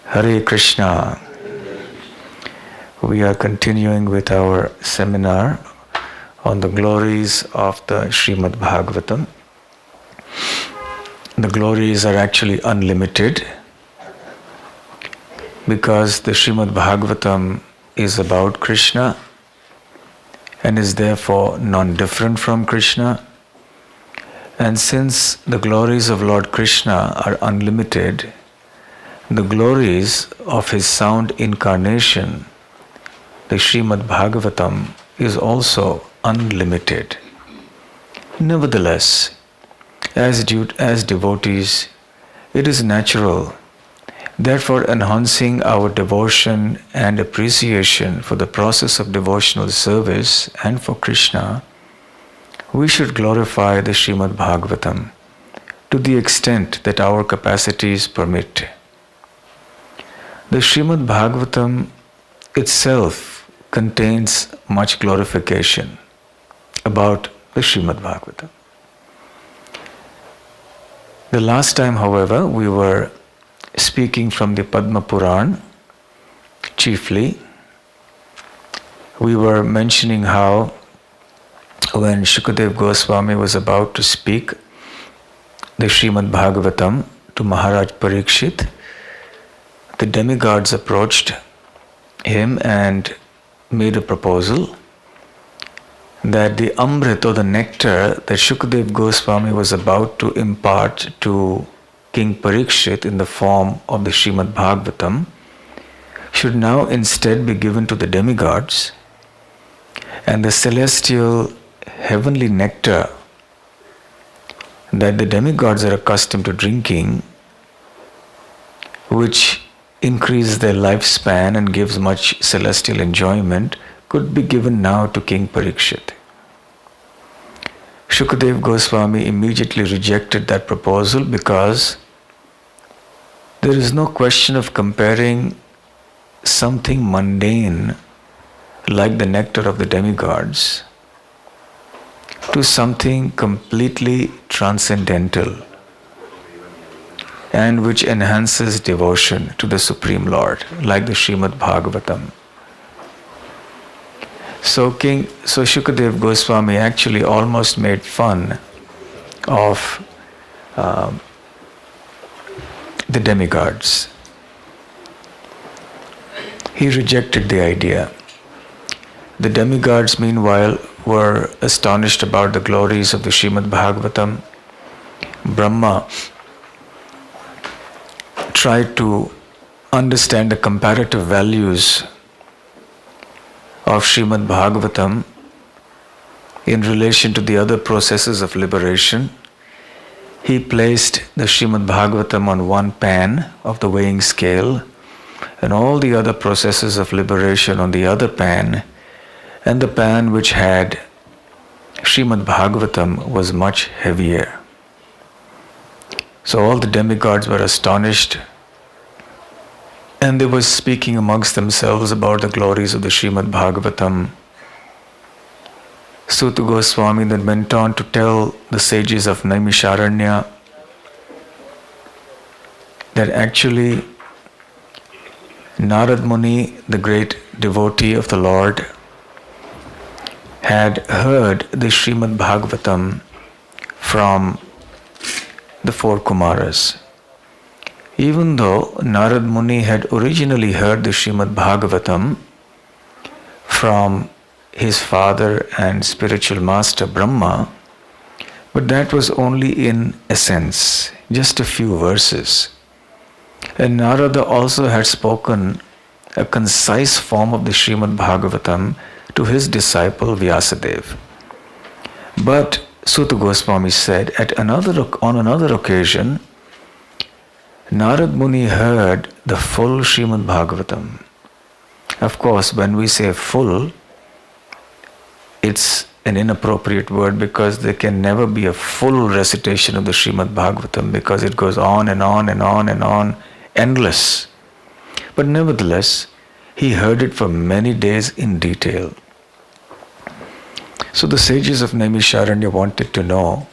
Hare Krishna. We are continuing with our seminar on the glories of the Śrīmad Bhāgavatam. The glories are actually unlimited because the Śrīmad Bhāgavatam is about Krishna and is therefore non-different from Krishna. And since the glories of Lord Krishna are unlimited, the glories of his sound incarnation, the Śrīmad Bhāgavatam, is also unlimited. Nevertheless, as devotees, it is natural that for enhancing our devotion and appreciation for the process of devotional service and for Krishna, we should glorify the Śrīmad Bhāgavatam to the extent that our capacities permit. The Śrīmad Bhāgavatam itself contains much glorification about the Śrīmad Bhāgavatam. The last time, however, we were speaking from the Padma Puran chiefly. We were mentioning how when Shukadeva Goswami was about to speak the Śrīmad Bhāgavatam to Maharaj Pariksit, the demigods approached him and made a proposal that the Amrit or the nectar that Shukadeva Goswami was about to impart to King Pariksit in the form of the Śrīmad Bhāgavatam should now instead be given to the demigods, and the celestial heavenly nectar that the demigods are accustomed to drinking, which increases their lifespan and gives much celestial enjoyment, could be given now to King Pariksit. Shukadeva Goswami immediately rejected that proposal because there is no question of comparing something mundane like the nectar of the demigods to something completely transcendental and which enhances devotion to the Supreme Lord, like the Śrīmad Bhāgavatam. So Shukadeva Goswami actually almost made fun of the demigods. He rejected the idea. The demigods, meanwhile, were astonished about the glories of the Śrīmad Bhāgavatam. Brahma tried to understand the comparative values of Śrīmad Bhāgavatam in relation to the other processes of liberation. He placed the Śrīmad Bhāgavatam on one pan of the weighing scale and all the other processes of liberation on the other pan, and the pan which had Śrīmad Bhāgavatam was much heavier. So all the demigods were astonished, and they were speaking amongst themselves about the glories of the Śrīmad Bhāgavatam. Suta Goswami then went on to tell the sages of Naimisharanya that actually Narad Muni, the great devotee of the Lord, had heard the Śrīmad Bhāgavatam from the four Kumaras. Even though Narad Muni had originally heard the Śrīmad Bhāgavatam from his father and spiritual master Brahma, but that was only in essence, just a few verses. And Narada also had spoken a concise form of the Śrīmad Bhāgavatam to his disciple Vyasadeva. But Suta Goswami said on another occasion, Narad Muni heard the full Śrīmad Bhāgavatam. Of course, when we say full, it's an inappropriate word because there can never be a full recitation of the Śrīmad Bhāgavatam because it goes on and on and on and on, endless. But nevertheless, he heard it for many days in detail. So the sages of Naimisharanya wanted to know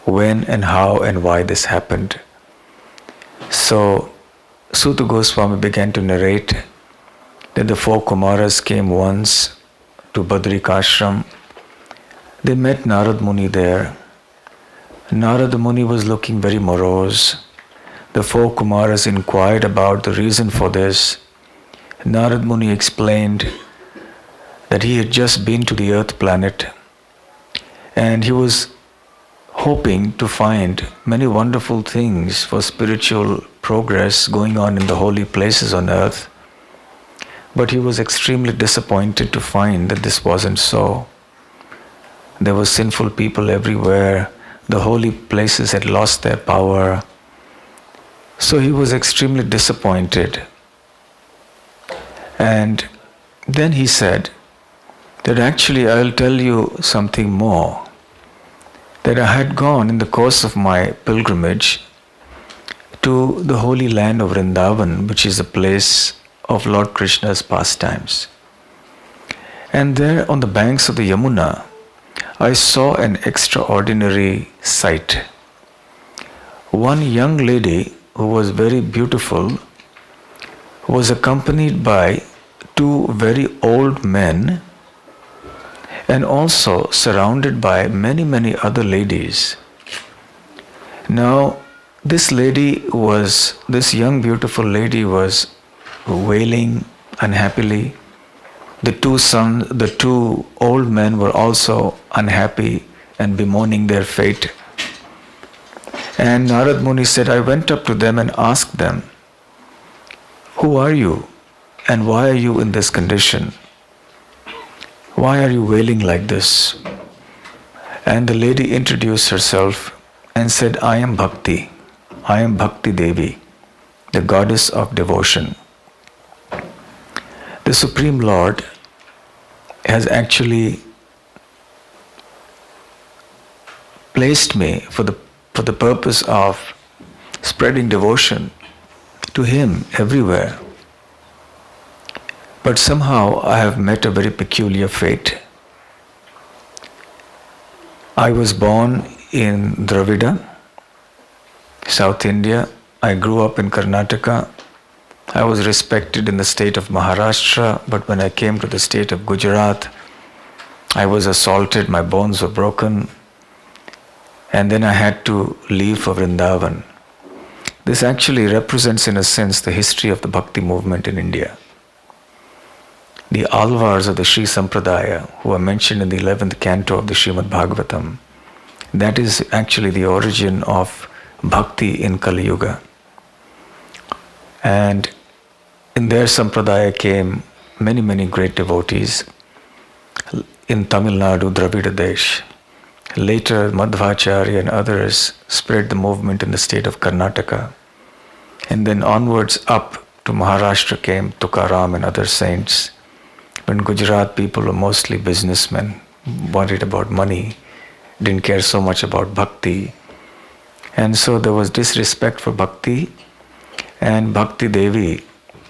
when and how and why this happened. So Suta Goswami began to narrate that the 4 Kumaras came once to Badrikashram. They met Narad Muni there. Narad Muni was looking very morose. The 4 Kumaras inquired about the reason for this. Narad Muni explained that he had just been to the earth planet and he was hoping to find many wonderful things for spiritual progress going on in the holy places on earth. But he was extremely disappointed to find that this wasn't so. There were sinful people everywhere. The holy places had lost their power. So he was extremely disappointed. And then he said that actually I'll tell you something more. That I had gone in the course of my pilgrimage to the holy land of Vrindavan, which is the place of Lord Krishna's pastimes. And there on the banks of the Yamuna, I saw an extraordinary sight. One young lady who was very beautiful was accompanied by 2 very old men and also surrounded by many other ladies. Now, this young beautiful lady was wailing unhappily. The 2 old men were also unhappy and bemoaning their fate. And Narad Muni said, I went up to them and asked them, who are you and why are you in this condition? Why are you wailing like this? And the lady introduced herself and said, I am Bhakti. I am Bhakti Devi, the goddess of devotion. The Supreme Lord has actually placed me for the purpose of spreading devotion to Him everywhere. But somehow I have met a very peculiar fate. I was born in Dravida, South India. I grew up in Karnataka. I was respected in the state of Maharashtra, but when I came to the state of Gujarat, I was assaulted, my bones were broken, and then I had to leave for Vrindavan. This actually represents, in a sense, the history of the Bhakti movement in India. The Alvars of the Sri Sampradaya, who are mentioned in the 11th canto of the Śrīmad Bhāgavatam, that is actually the origin of Bhakti in Kali Yuga. And in their Sampradaya came many great devotees. In Tamil Nadu, Dravida Desh. Later, Madhvacharya and others spread the movement in the state of Karnataka. And then onwards up to Maharashtra came Tukaram and other saints. When Gujarat people were mostly businessmen, worried about money, didn't care so much about bhakti. And so there was disrespect for bhakti, and Bhakti Devi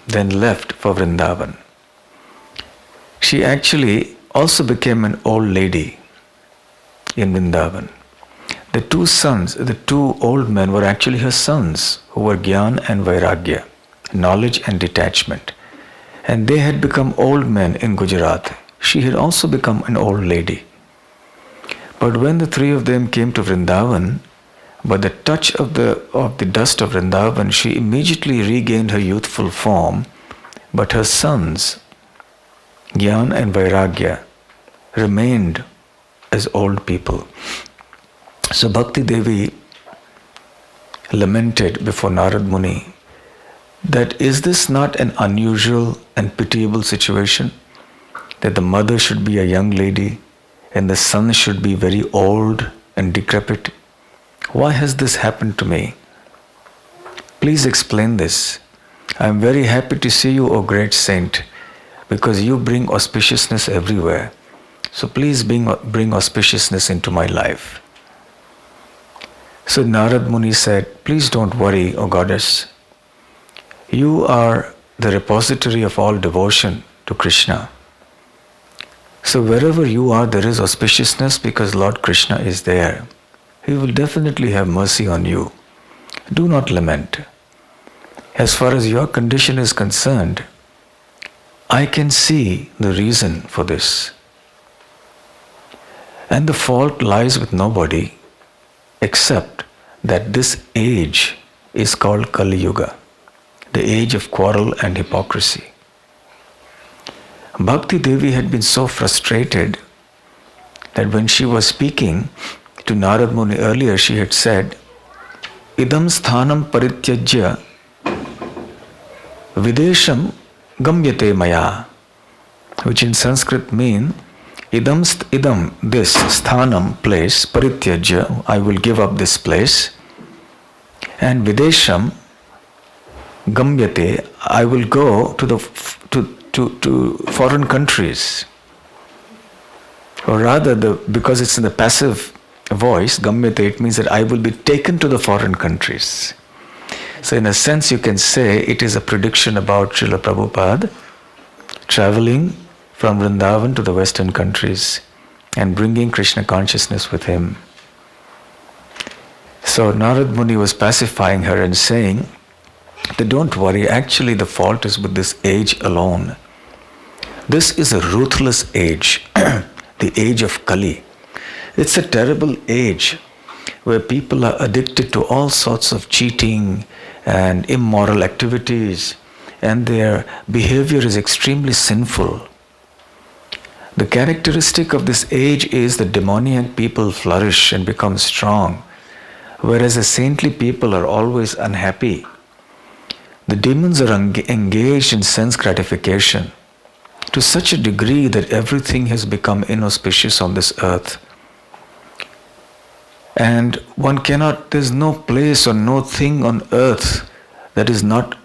then left for Vrindavan. She actually also became an old lady in Vrindavan. The 2 sons, the 2 old men were actually her sons, who were Gyan and Vairagya, knowledge and detachment. And they had become old men in Gujarat. She had also become an old lady. But when the 3 of them came to Vrindavan, by the touch of the dust of Vrindavan, she immediately regained her youthful form, but her sons, Gyan and Vairagya, remained as old people. So Bhakti Devi lamented before Narad Muni that is this not an unusual and pitiable situation, that the mother should be a young lady and the son should be very old and decrepit? Why has this happened to me? Please explain this. I am very happy to see you, O great saint, because you bring auspiciousness everywhere. So please bring auspiciousness into my life. So Narad Muni said, please don't worry, O goddess. You are the repository of all devotion to Krishna. So wherever you are, there is auspiciousness because Lord Krishna is there. He will definitely have mercy on you. Do not lament. as far as your condition is concerned, I can see the reason for this. And the fault lies with nobody except that this age is called Kali Yuga, the age of quarrel and hypocrisy. Bhakti Devi had been so frustrated that when she was speaking to Narad Muni earlier, she had said, Idam sthanam parityajya videsham gamyate maya, which in Sanskrit mean idam, this sthanam, place, parityajya, I will give up this place, and videsham gamyate, I will go to foreign countries. Or rather, because it's in the passive voice, gamyate, it means that I will be taken to the foreign countries. So in a sense you can say it is a prediction about Srila Prabhupada traveling from Vrindavan to the western countries and bringing Krishna consciousness with him. So Narad Muni was pacifying her and saying that don't worry, actually the fault is with this age alone. This is a ruthless age, the age of Kali. It's a terrible age where people are addicted to all sorts of cheating and immoral activities, and their behavior is extremely sinful. The characteristic of this age is that demoniac people flourish and become strong, whereas the saintly people are always unhappy. The demons are engaged in sense gratification to such a degree that everything has become inauspicious on this earth. And there's no place or no thing on earth that is not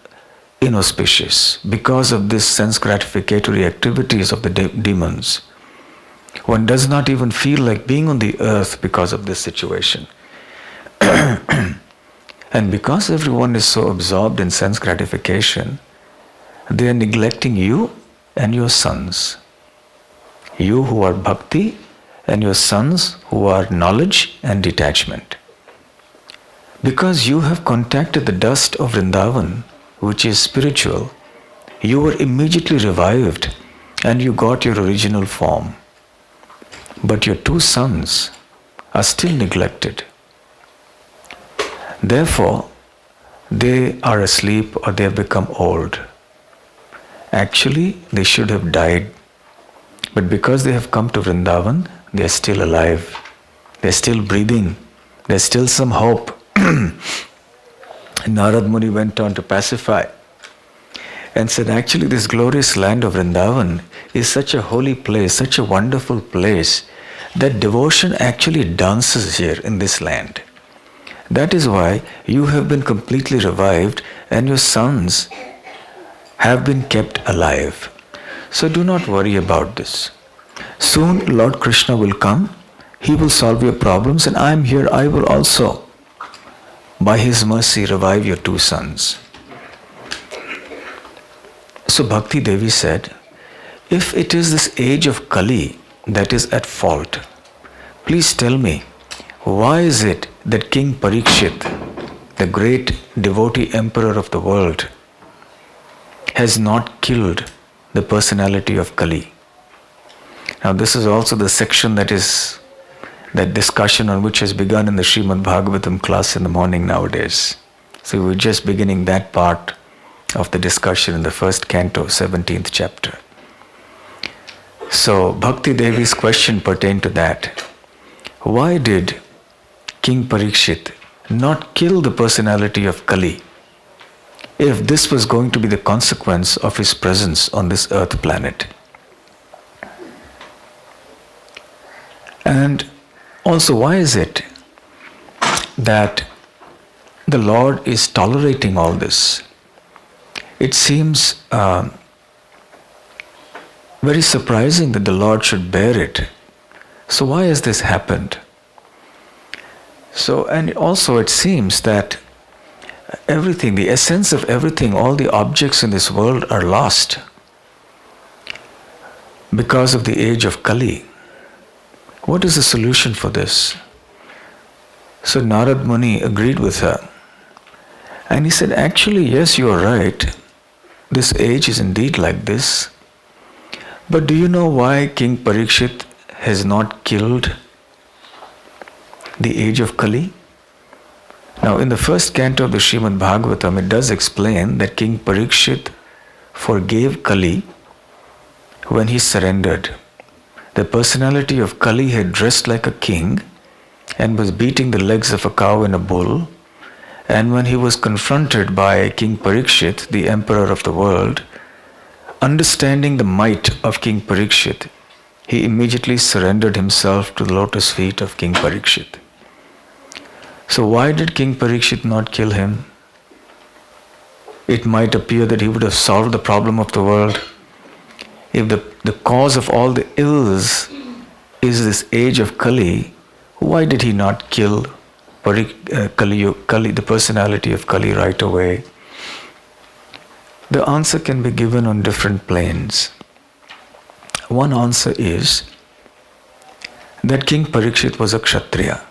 inauspicious because of this sense gratificatory activities of the demons. One does not even feel like being on the earth because of this situation. And because everyone is so absorbed in sense gratification, they are neglecting you and your sons. You who are bhakti, and your sons who are knowledge and detachment. Because you have contacted the dust of Vrindavan, which is spiritual, you were immediately revived and you got your original form. But your two sons are still neglected. Therefore, they are asleep or they have become old. Actually, they should have died. But because they have come to Vrindavan, they are still alive. They are still breathing. There is still some hope. Narad Muni went on to pacify and said, actually this glorious land of Vrindavan is such a holy place, such a wonderful place, that devotion actually dances here in this land. That is why you have been completely revived and your sons have been kept alive. So do not worry about this. Soon Lord Krishna will come, He will solve your problems, and I am here, I will also, by His mercy, revive your two sons. So Bhakti Devi said, if it is this age of Kali that is at fault, please tell me, why is it that King Pariksit, the great devotee emperor of the world, has not killed the personality of Kali? Now this is also the section that discussion on which has begun in the Śrīmad Bhāgavatam class in the morning nowadays. So we're just beginning that part of the discussion in the first canto, 17th chapter. So Bhakti Devi's question pertained to that. Why did King Pariksit not kill the personality of Kali if this was going to be the consequence of his presence on this earth planet? And also, why is it that the Lord is tolerating all this? It seems very surprising that the Lord should bear it. So why has this happened? So, and also it seems that everything, the essence of everything, all the objects in this world are lost because of the age of Kali. What is the solution for this? So Narad Muni agreed with her And he said, actually, yes, you are right. This age is indeed like this. But do you know why King Pariksit has not killed the age of Kali? Now, in the first canto of the Śrīmad Bhāgavatam, it does explain that King Pariksit forgave Kali when he surrendered. The personality of Kali had dressed like a king and was beating the legs of a cow and a bull. And when he was confronted by King Pariksit, the emperor of the world, understanding the might of King Pariksit, he immediately surrendered himself to the lotus feet of King Pariksit. So why did King Pariksit not kill him? It might appear that he would have solved the problem of the world. If the cause of all the ills is this age of Kali, why did he not kill Kali, the personality of Kali, right away? The answer can be given on different planes. One answer is that King Pariksit was a Kshatriya.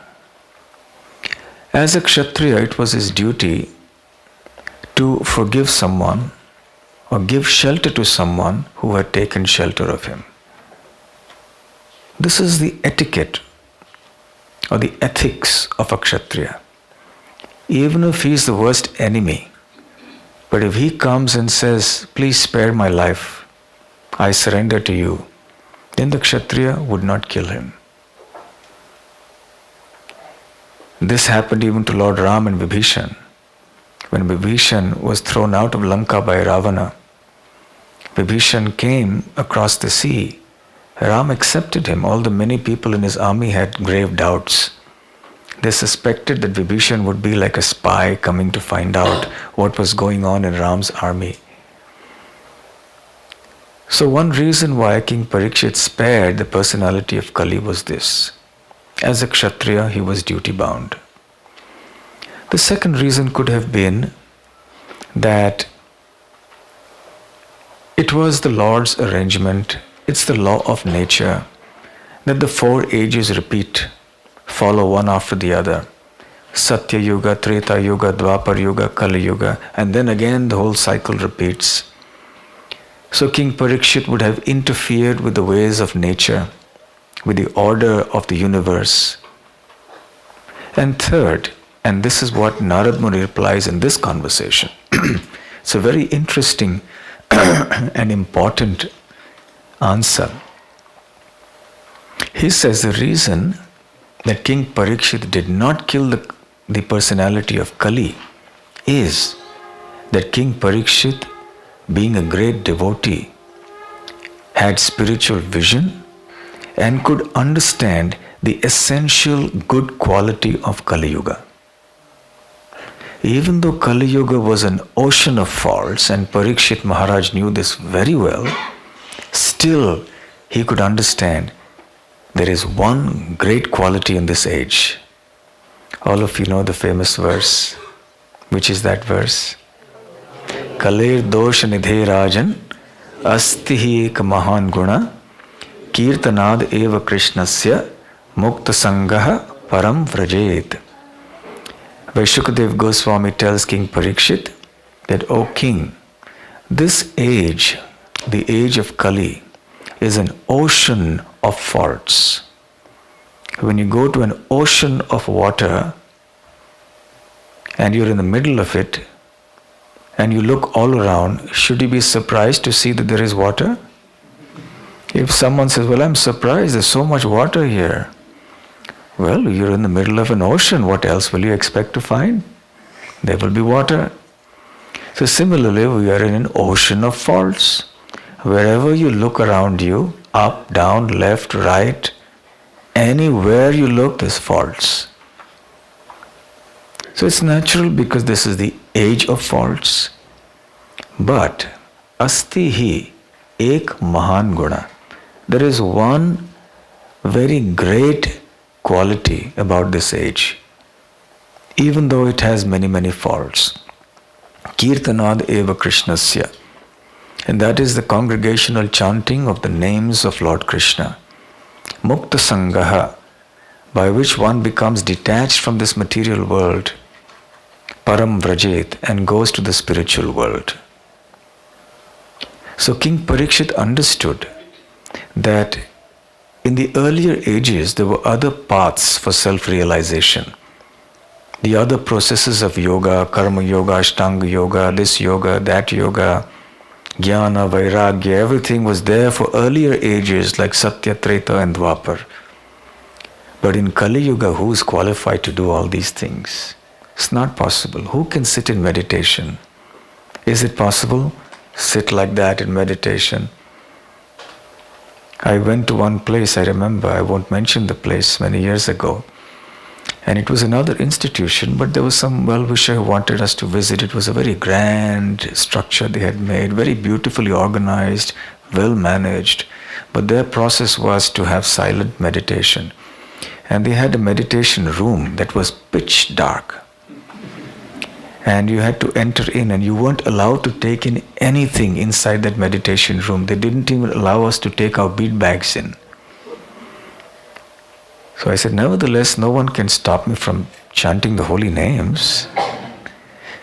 As a Kshatriya, it was his duty to forgive someone or give shelter to someone who had taken shelter of him. This is the etiquette or the ethics of a Kshatriya. Even if he is the worst enemy, but if he comes and says, please spare my life, I surrender to you, then the Kshatriya would not kill him. This happened even to Lord Ram and Vibhishan. When Vibhishan was thrown out of Lanka by Ravana, Vibhishan came across the sea. Ram accepted him. All the many people in his army had grave doubts. They suspected that Vibhishan would be like a spy coming to find out what was going on in Ram's army. So one reason why King Pariksit spared the personality of Kali was this. As a Kshatriya, he was duty bound. The second reason could have been that it was the Lord's arrangement, it's the law of nature, that the four ages repeat, follow one after the other. Satya Yuga, Treta Yuga, Dwapar Yuga, Kali Yuga, and then again the whole cycle repeats. So King Pariksit would have interfered with the ways of nature, with the order of the universe. And third, and this is what Narad Muni replies in this conversation. It's a very interesting and important answer. He says the reason that King Pariksit did not kill the personality of Kali is that King Pariksit, being a great devotee, had spiritual vision and could understand the essential good quality of Kali Yuga. Even though Kali Yuga was an ocean of faults, and Pariksit Maharaj knew this very well, still he could understand there is one great quality in this age. All of you know the famous verse. Which is that verse? Kalir dosh nidhe rajan asti hi ek mahan guna kirtanad eva krishnasya mukta sangaha param vrajet. Where Shukadev Goswami tells King Pariksit that, O king, this age, the age of Kali, is an ocean of faults. When you go to an ocean of water and you're in the middle of it and you look all around, should you be surprised to see that there is water? If someone says, well, I'm surprised, there's so much water here. Well, you're in the middle of an ocean. What else will you expect to find? There will be water. So similarly, we are in an ocean of faults. Wherever you look around you, up, down, left, right, anywhere you look, there's faults. So it's natural because this is the age of faults. But asti hi ek mahan guna. There is one very great quality about this age, even though it has many, many faults. Kirtanad eva krishnasya. And that is the congregational chanting of the names of Lord Krishna. Mukta sangaha, by which one becomes detached from this material world. param vrajet, and goes to the spiritual world. So King Pariksit understood that in the earlier ages there were other paths for self-realization. The other processes of yoga, karma yoga, ashtanga yoga, this yoga, that yoga, jnana, vairagya, everything was there for earlier ages like Satya, Treta and Dwapar. But in Kali Yuga, who is qualified to do all these things? It's not possible. Who can sit in meditation? Is it possible? Sit like that in meditation. I went to one place, I remember, I won't mention the place, many years ago. And it was another institution, but there was some well-wisher who wanted us to visit. It was a very grand structure they had made, very beautifully organized, well-managed. But their process was to have silent meditation. And they had a meditation room that was pitch dark. And you had to enter in, and you weren't allowed to take in anything inside that meditation room. They didn't even allow us to take our bead bags in. So I said, nevertheless, no one can stop me from chanting the holy names.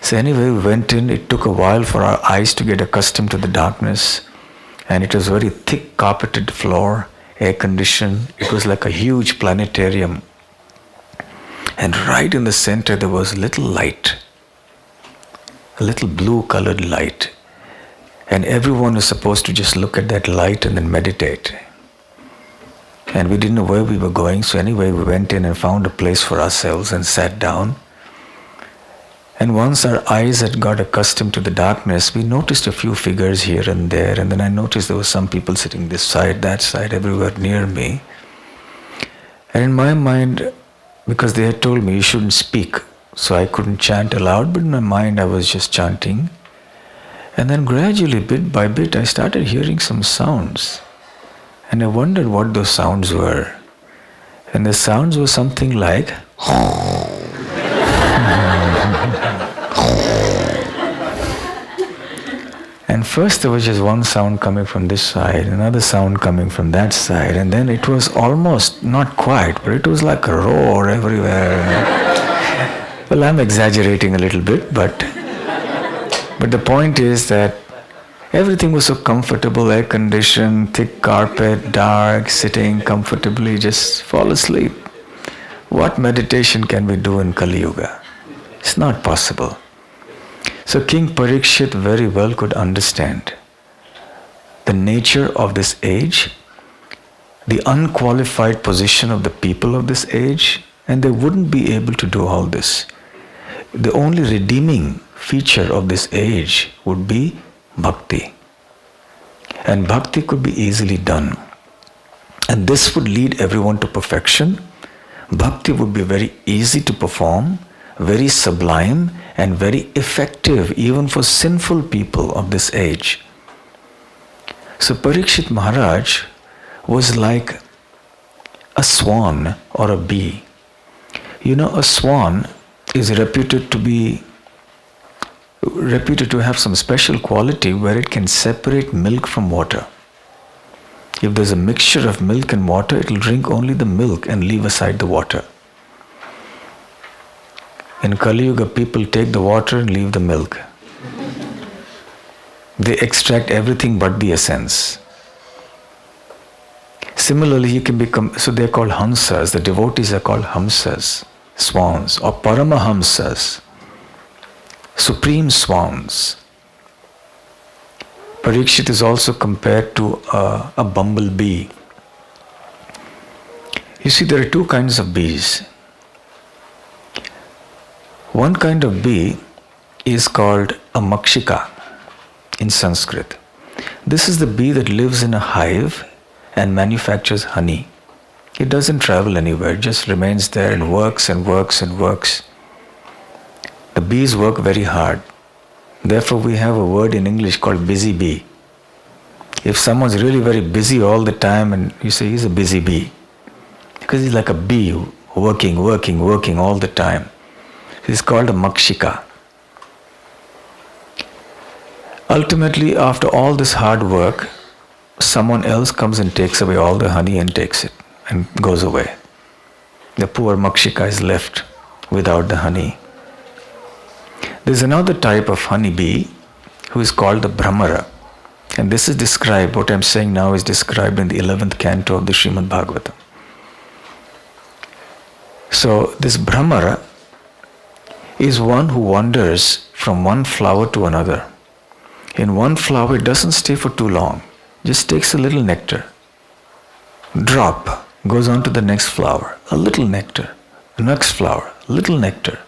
So anyway, we went in. It took a while for our eyes to get accustomed to the darkness. And it was very thick carpeted floor, air conditioned. It was like a huge planetarium. And right in the center there was a little light, a little blue colored light. And everyone was supposed to just look at that light and then meditate. And we didn't know where we were going, so anyway we went in and found a place for ourselves and sat down. And once our eyes had got accustomed to the darkness, we noticed a few figures here and there, and then I noticed there were some people sitting this side, that side, everywhere near me. And in my mind, because they had told me you shouldn't speak, so I couldn't chant aloud, but in my mind I was just chanting. And then gradually, bit by bit, I started hearing some sounds. And I wondered what those sounds were. And the sounds were something like and first there was just one sound coming from this side, another sound coming from that side, and then it was almost not quiet, but it was like a roar everywhere. Well, I'm exaggerating a little bit, but the point is that everything was so comfortable, air conditioned, thick carpet, dark, sitting comfortably, just fall asleep. What meditation can we do in Kali Yuga? It's not possible. So King Pariksit very well could understand the nature of this age, the unqualified position of the people of this age, and they wouldn't be able to do all this. The only redeeming feature of this age would be bhakti. And bhakti could be easily done. And this would lead everyone to perfection. Bhakti would be very easy to perform, very sublime, and very effective even for sinful people of this age. So Pariksit Maharaj was like a swan or a bee. You know, a swan is reputed to have some special quality where it can separate milk from water. If there's a mixture of milk and water, it will drink only the milk and leave aside the water. In Kali Yuga, people take the water and leave the milk. They extract everything but the essence. Similarly, you can become, so they're called hamsas. The devotees are called hamsas, swans, or paramahamsas, supreme swans. Pariksit is also compared to a bumblebee. You see, there are two kinds of bees. One kind of bee is called a makshika in Sanskrit. This is the bee that lives in a hive and manufactures honey. It doesn't travel anywhere, it just remains there and works and works and works. The bees work very hard. Therefore, we have a word in English called busy bee. If someone's really very busy all the time, and you say he's a busy bee, because he's like a bee working all the time. It's called a makshika. Ultimately, after all this hard work, someone else comes and takes away all the honey and takes it and goes away. The poor makshika is left without the honey. There's another type of honeybee who is called the Brahmara. And this is described, what I'm saying now is described in the 11th canto of the Śrīmad Bhāgavatam. So this Brahmara is one who wanders from one flower to another. In one flower, it doesn't stay for too long. Just takes a little nectar. Drop, goes on to the next flower. A little nectar. Next flower, little nectar.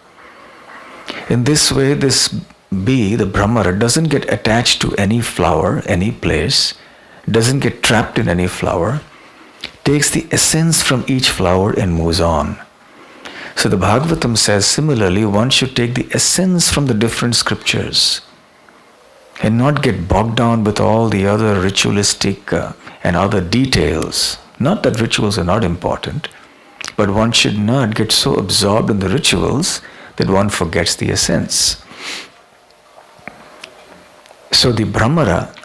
In this way, this bee, the Brahmara, doesn't get attached to any flower, any place, doesn't get trapped in any flower, takes the essence from each flower and moves on. So the Bhagavatam says similarly, one should take the essence from the different scriptures and not get bogged down with all the other ritualistic and other details. Not that rituals are not important, but one should not get so absorbed in the rituals that one forgets the essence. So the Brahmara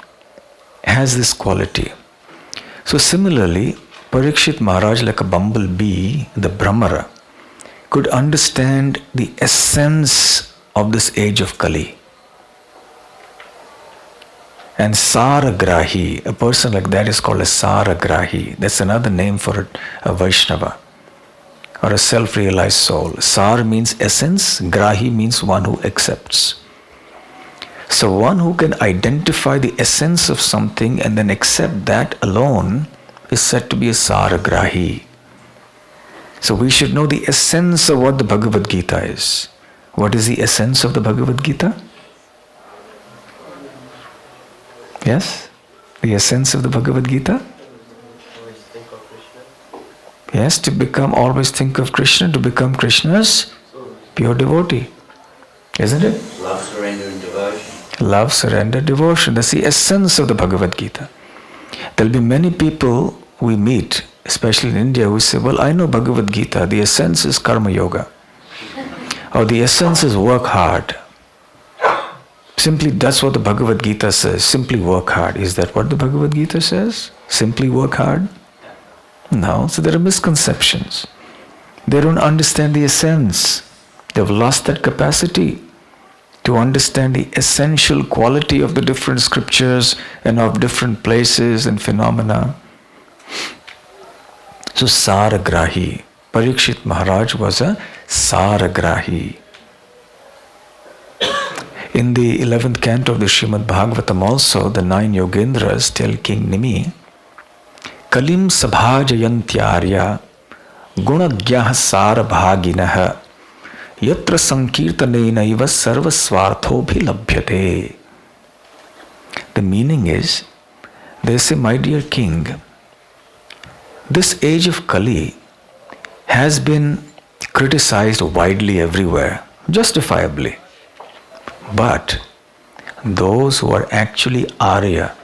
has this quality. So similarly, Pariksit Maharaj, like a bumblebee, the Brahmara, could understand the essence of this age of Kali. And Saragrahi, a person like that is called a Saragrahi. That's another name for a Vaishnava or a self-realized soul. Sar means essence, Grahi means one who accepts. So one who can identify the essence of something and then accept that alone is said to be a Saragrahi. So we should know the essence of what the Bhagavad Gita is. What is the essence of the Bhagavad Gita? Yes? The essence of the Bhagavad Gita? Yes, always think of Krishna, to become Krishna's pure devotee. Isn't it? Love, surrender and devotion. Love, surrender, devotion. That's the essence of the Bhagavad Gita. There'll be many people we meet, especially in India, who say, well, I know Bhagavad Gita, the essence is karma yoga. Or the essence is work hard. Simply, that's what the Bhagavad Gita says. Simply work hard. Is that what the Bhagavad Gita says? Simply work hard? No. So there are misconceptions. They don't understand the essence. They've lost that capacity to understand the essential quality of the different scriptures and of different places and phenomena. So Saragrahi. Pariksit Maharaj was a Saragrahi. In the 11th canto of the Śrīmad Bhāgavatam also, the 9 Yogendras tell King Nimi, Kalim sabhajayantyarya gunagyah sarabhaginaha yatra sankirtanenaiva sarvasvarthobhi labhyate. The meaning is, they say, my dear king, this age of Kali has been criticized widely everywhere, justifiably. But those who are actually Arya,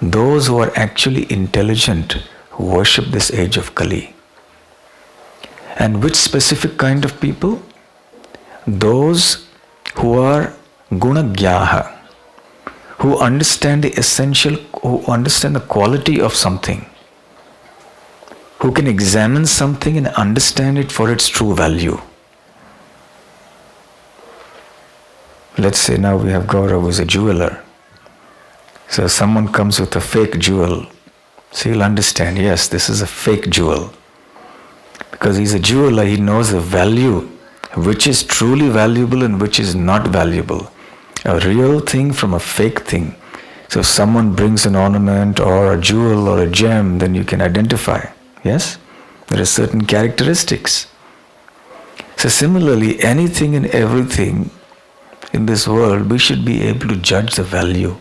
those who are actually intelligent, worship this age of Kali. And which specific kind of people? Those who are Gunagyaha, who understand the essential, who understand the quality of something, who can examine something and understand it for its true value. Let's say now we have Gaurav who is a jeweler. So someone comes with a fake jewel. So he'll understand, yes, this is a fake jewel. Because he's a jeweler, he knows the value, which is truly valuable and which is not valuable. A real thing from a fake thing. So if someone brings an ornament or a jewel or a gem, then you can identify. Yes? There are certain characteristics. So similarly, anything and everything in this world, we should be able to judge the value.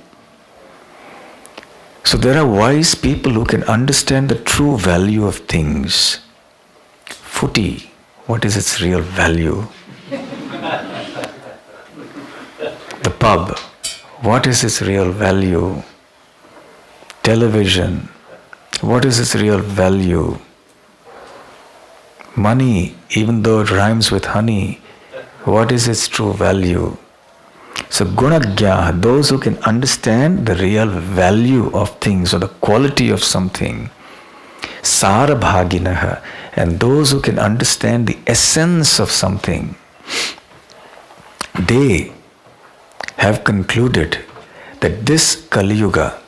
So there are wise people who can understand the true value of things. Footy, what is its real value? The pub, what is its real value? Television, what is its real value? Money, even though it rhymes with honey, what is its true value? So Gunagya, those who can understand the real value of things or the quality of something. Sarabhaginaha, and those who can understand the essence of something. they have concluded that this Kali Yuga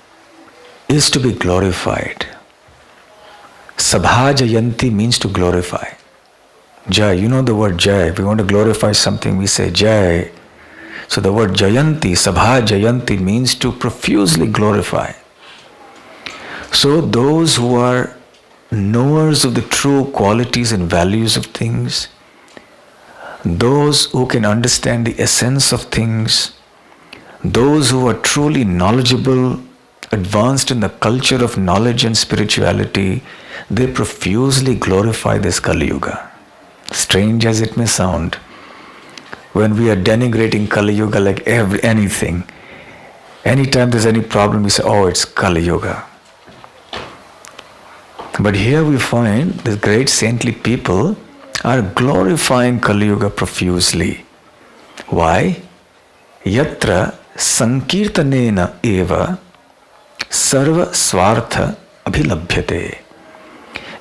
is to be glorified. Sabhajayanti means to glorify. Jai, you know the word Jai. If we want to glorify something, we say Jai. So the word Jayanti, Sabhajayanti means to profusely glorify. So those who are knowers of the true qualities and values of things, those who can understand the essence of things, those who are truly knowledgeable, advanced in the culture of knowledge and spirituality, they profusely glorify this Kali Yuga. Strange as it may sound, when we are denigrating Kali Yuga like anything, anytime there's any problem, we say, oh, it's Kali Yuga. But here we find the great saintly people are glorifying Kali Yuga profusely. Why? Yatra sankirtanena eva sarva swartha abhilabhyate.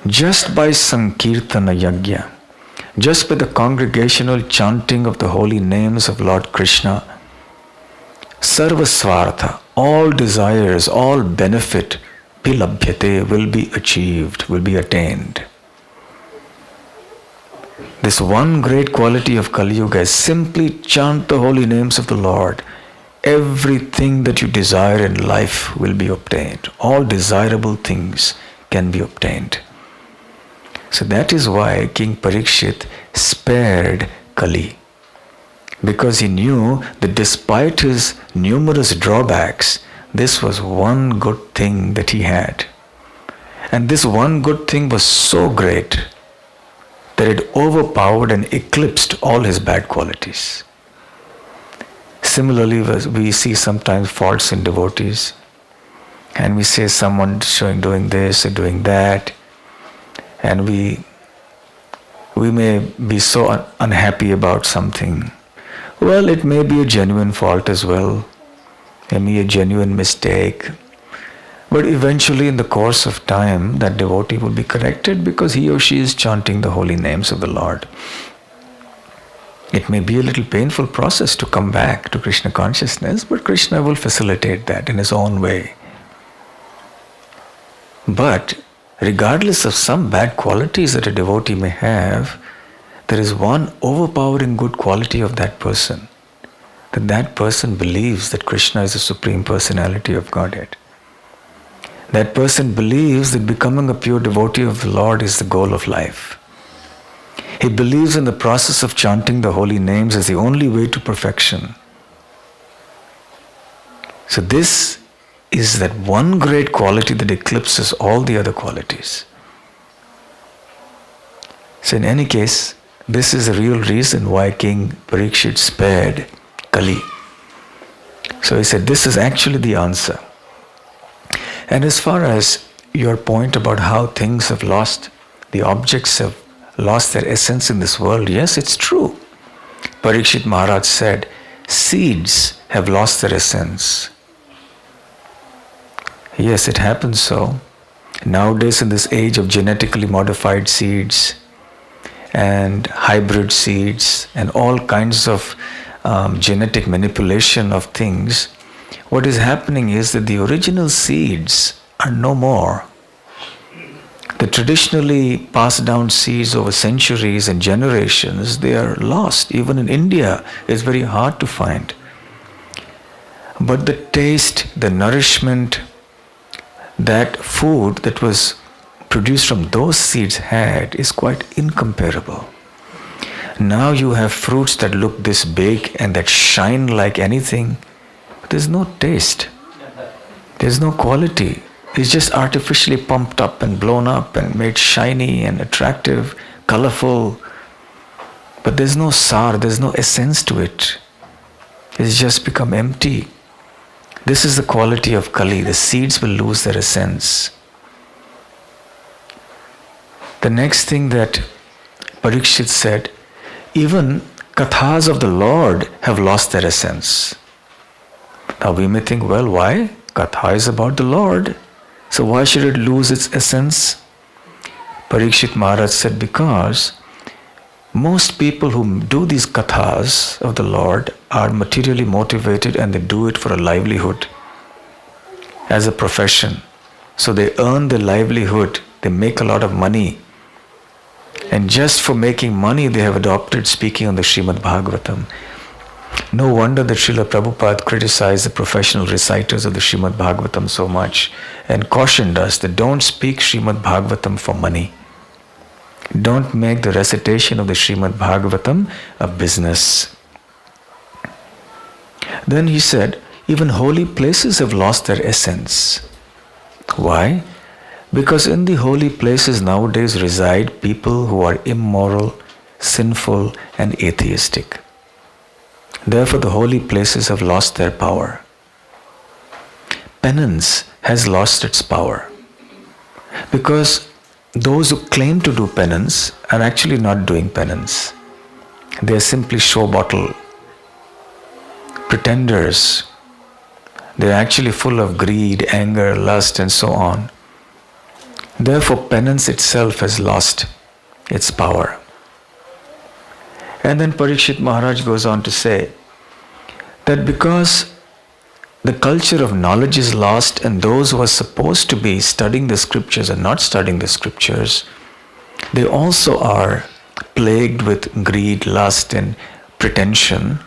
Just by sankirtana yajna, just by the congregational chanting of the holy names of Lord Krishna, sarva swartha, all desires, all benefit, abhilabhyate, will be achieved, will be attained. This one great quality of Kali Yuga is simply chant the holy names of the Lord. Everything that you desire in life will be obtained. All desirable things can be obtained. So that is why King Pariksit spared Kali. Because he knew that despite his numerous drawbacks, this was one good thing that he had. And this one good thing was so great that it overpowered and eclipsed all his bad qualities. Similarly, we see sometimes faults in devotees, and we say someone doing this or doing that, and we may be so unhappy about something. Well, it may be a genuine fault as well, it may be a genuine mistake, but eventually in the course of time that devotee will be corrected because he or she is chanting the holy names of the Lord. It may be a little painful process to come back to Krishna consciousness, but Krishna will facilitate that in his own way. But regardless of some bad qualities that a devotee may have, there is one overpowering good quality of that person, that person believes that Krishna is the Supreme Personality of Godhead. That person believes that becoming a pure devotee of the Lord is the goal of life. He believes in the process of chanting the holy names as the only way to perfection. So this is that one great quality that eclipses all the other qualities. So in any case, this is the real reason why King Pariksit spared Kali. So he said, this is actually the answer. And as far as your point about how things have lost, the objects have lost their essence in this world, yes, it's true. Pariksit Maharaj said, seeds have lost their essence. Yes, it happens so. Nowadays, in this age of genetically modified seeds and hybrid seeds and all kinds of genetic manipulation of things, what is happening is that the original seeds are no more. The traditionally passed down seeds over centuries and generations, they are lost. Even in India, it's very hard to find. But the taste, the nourishment, that food that was produced from those seeds had is quite incomparable. Now you have fruits that look this big and that shine like anything, but there's no taste. There's no quality. It's just artificially pumped up and blown up and made shiny and attractive, colorful. But there's no sar, there's no essence to it. It's just become empty. This is the quality of Kali. The seeds will lose their essence. The next thing that Pariksit said, even kathas of the Lord have lost their essence. Now we may think, well, why? Katha is about the Lord. So why should it lose its essence? Pariksit Maharaj said, because Most people who do these kathas of the Lord are materially motivated and they do it for a livelihood, as a profession. So they earn their livelihood, they make a lot of money. And just for making money, they have adopted speaking on the Śrīmad Bhāgavatam. No wonder that Srila Prabhupada criticized the professional reciters of the Śrīmad Bhāgavatam so much and cautioned us that don't speak Śrīmad Bhāgavatam for money. Don't make the recitation of the Śrīmad Bhāgavatam a business. Then he said, even holy places have lost their essence. Why? Because in the holy places nowadays reside people who are immoral, sinful, and atheistic. Therefore, the holy places have lost their power. Penance has lost its power. Because those who claim to do penance are actually not doing penance. They are simply show bottle, pretenders. They are actually full of greed, anger, lust, and so on. Therefore, penance itself has lost its power. And then Pariksit Maharaj goes on to say that because the culture of knowledge is lost and those who are supposed to be studying the scriptures are not studying the scriptures, they also are plagued with greed, lust, and pretension.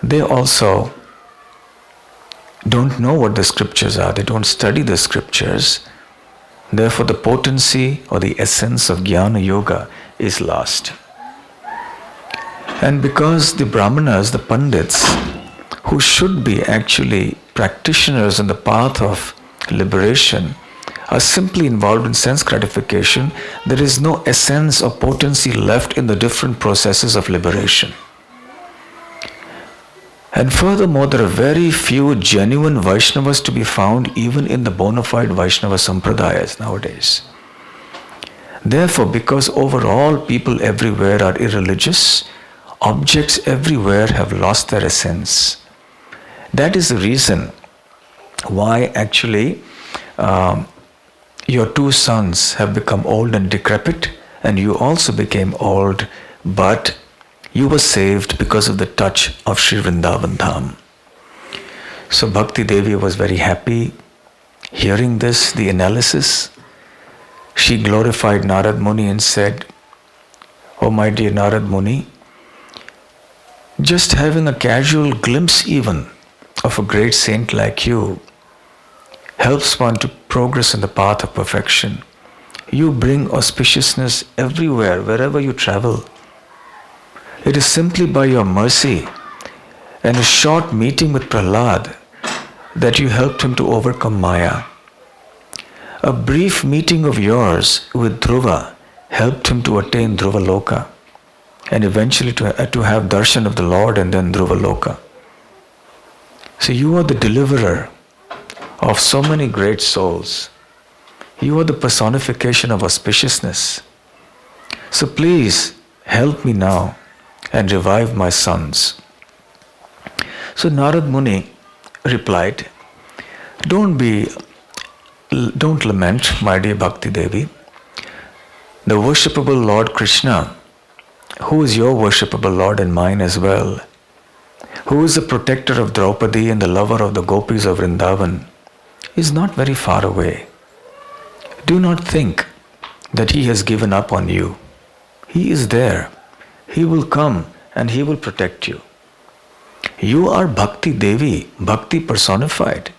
They also don't know what the scriptures are. They don't study the scriptures. Therefore, the potency or the essence of Jnana Yoga is lost. And because the Brahmanas, the Pandits, who should be actually practitioners on the path of liberation, are simply involved in sense gratification, there is no essence or potency left in the different processes of liberation. And furthermore, there are very few genuine Vaishnavas to be found even in the bona fide Vaishnava Sampradayas nowadays. Therefore, because overall people everywhere are irreligious, objects everywhere have lost their essence. That is the reason why actually your two sons have become old and decrepit, and you also became old, but you were saved because of the touch of Sri Vrindavan Dham. So Bhakti Devi was very happy hearing this, the analysis. She glorified Narad Muni and said, "Oh my dear Narad Muni, just having a casual glimpse even of a great saint like you helps one to progress in the path of perfection. You bring auspiciousness everywhere, wherever you travel. It is simply by your mercy and a short meeting with Prahlad that you helped him to overcome Maya. A brief meeting of yours with Dhruva helped him to attain Dhruva Loka and eventually to have darshan of the Lord and then Dhruva Loka. So you are the deliverer of so many great souls. You are the personification of auspiciousness. So please help me now and revive my sons." So Narad Muni replied, Don't lament, my dear Bhakti Devi. The worshipable Lord Krishna, who is your worshipable Lord and mine as well, who is the protector of Draupadi and the lover of the gopis of Vrindavan, is not very far away. Do not think that he has given up on you. He is there. He will come and he will protect you. You are Bhakti Devi, Bhakti personified.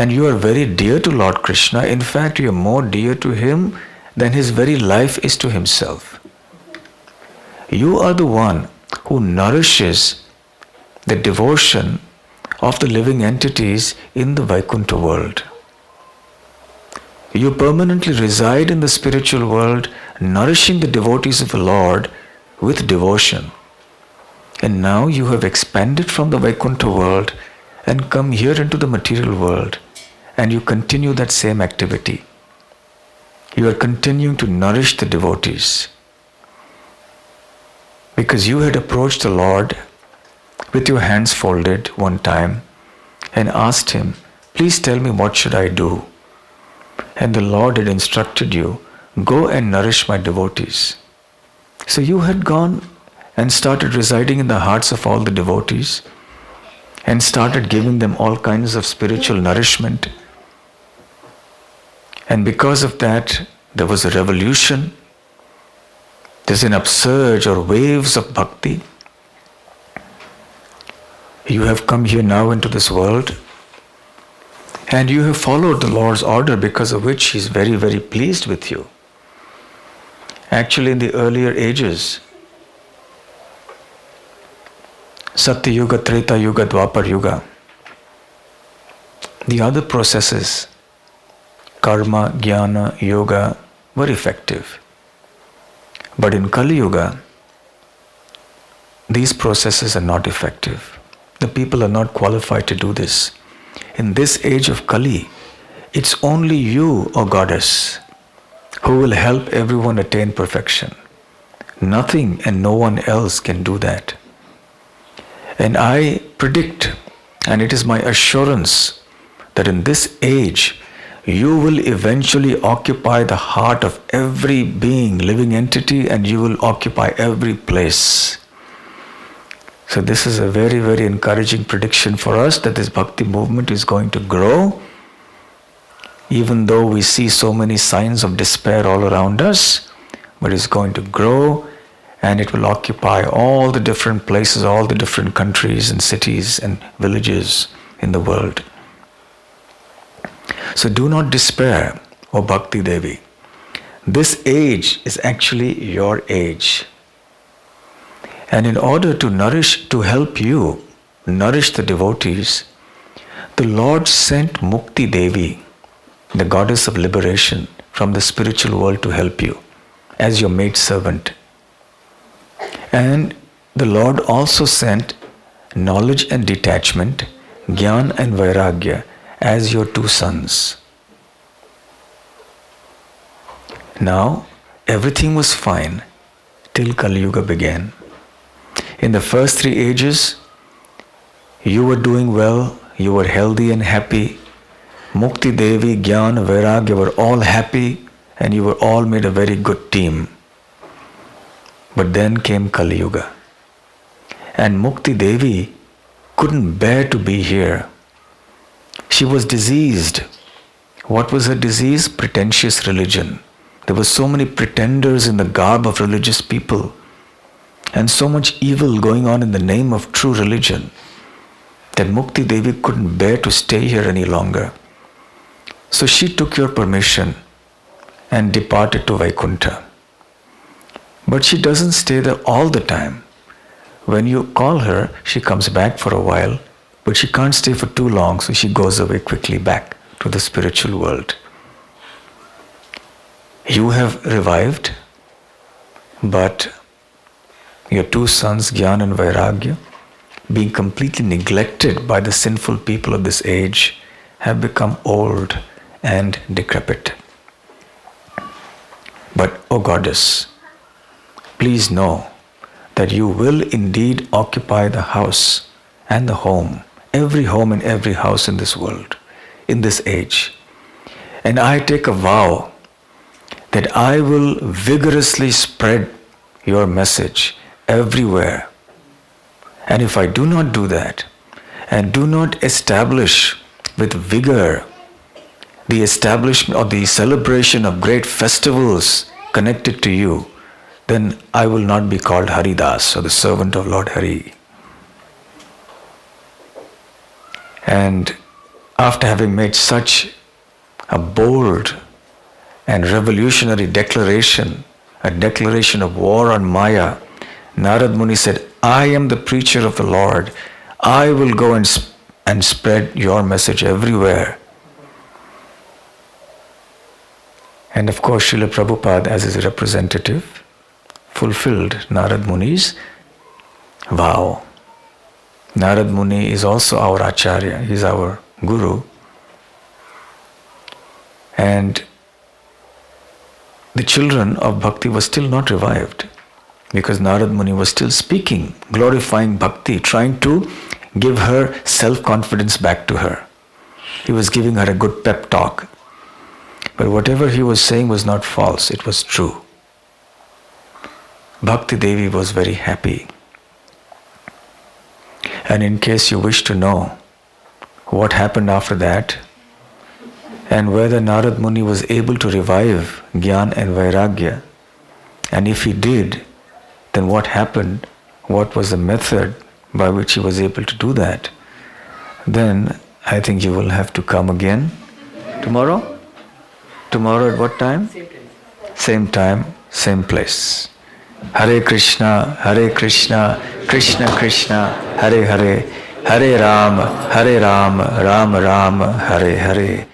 And you are very dear to Lord Krishna. In fact, you are more dear to him than his very life is to himself. You are the one who nourishes the devotion of the living entities in the Vaikuntha world. You permanently reside in the spiritual world, nourishing the devotees of the Lord with devotion. And now you have expanded from the Vaikuntha world and come here into the material world, and you continue that same activity. You are continuing to nourish the devotees. Because you had approached the Lord with your hands folded one time and asked him, "Please tell me, what should I do?" And the Lord had instructed you, "Go and nourish my devotees." So you had gone and started residing in the hearts of all the devotees and started giving them all kinds of spiritual nourishment. And because of that, there was a revolution. There's an upsurge or waves of bhakti. You have come here now into this world and you have followed the Lord's order, because of which He is very, very pleased with you. Actually, in the earlier ages, Satya Yuga, Treta Yuga, Dwapar Yuga, the other processes, karma, jnana, yoga, were effective. But in Kali Yuga, these processes are not effective. The people are not qualified to do this. In this age of Kali, it's only you, O Goddess, who will help everyone attain perfection. Nothing and no one else can do that. And I predict, and it is my assurance, that in this age, you will eventually occupy the heart of every being, living entity, and you will occupy every place. So this is a very, very encouraging prediction for us, that this bhakti movement is going to grow. Even though we see so many signs of despair all around us, but it's going to grow, and it will occupy all the different places, all the different countries and cities and villages in the world. So do not despair, O Bhakti Devi. This age is actually your age. And in order to help you nourish the devotees, the Lord sent Mukti Devi, the goddess of liberation, from the spiritual world to help you as your maidservant. And the Lord also sent knowledge and detachment, Jnana and Vairagya, as your two sons. Now, everything was fine till Kali Yuga began. In the first 3 ages, you were doing well, you were healthy and happy. Mukti Devi, Jnana, Vairagya were all happy, and you were all made a very good team. But then came Kali Yuga. And Mukti Devi couldn't bear to be here. She was diseased. What was her disease? Pretentious religion. There were so many pretenders in the garb of religious people, and so much evil going on in the name of true religion, that Mukti Devi couldn't bear to stay here any longer. So she took your permission and departed to Vaikuntha. But she doesn't stay there all the time. When you call her, she comes back for a while, but she can't stay for too long, so she goes away quickly back to the spiritual world. You have revived, but your two sons, Jnana and Vairagya, being completely neglected by the sinful people of this age, have become old and decrepit. But, O Goddess, please know that you will indeed occupy the house and the home, every home and every house in this world, in this age. And I take a vow that I will vigorously spread your message everywhere. And if I do not do that, and do not establish with vigor the establishment or the celebration of great festivals connected to you, then I will not be called Haridas, or the servant of Lord Hari. And after having made such a bold and revolutionary declaration, a declaration of war on Maya, Narad Muni said, I am the preacher of the Lord. I will go and spread your message everywhere. And of course, Srila Prabhupada, as his representative, fulfilled Narad Muni's vow. Narad Muni is also our Acharya, he is our Guru. And the children of Bhakti were still not revived, because Narad Muni was still speaking, glorifying Bhakti, trying to give her self-confidence back to her. He was giving her a good pep talk. But whatever he was saying was not false, it was true. Bhakti Devi was very happy. And in case you wish to know what happened after that, and whether Narad Muni was able to revive Gyan and Vairagya, and if he did, then what happened, what was the method by which he was able to do that, then I think you will have to come again. Tomorrow? Tomorrow at what time? Same time, same place. Hare Krishna, Krishna Krishna, Hare Hare, Hare Ram, Ram Ram, Hare Hare.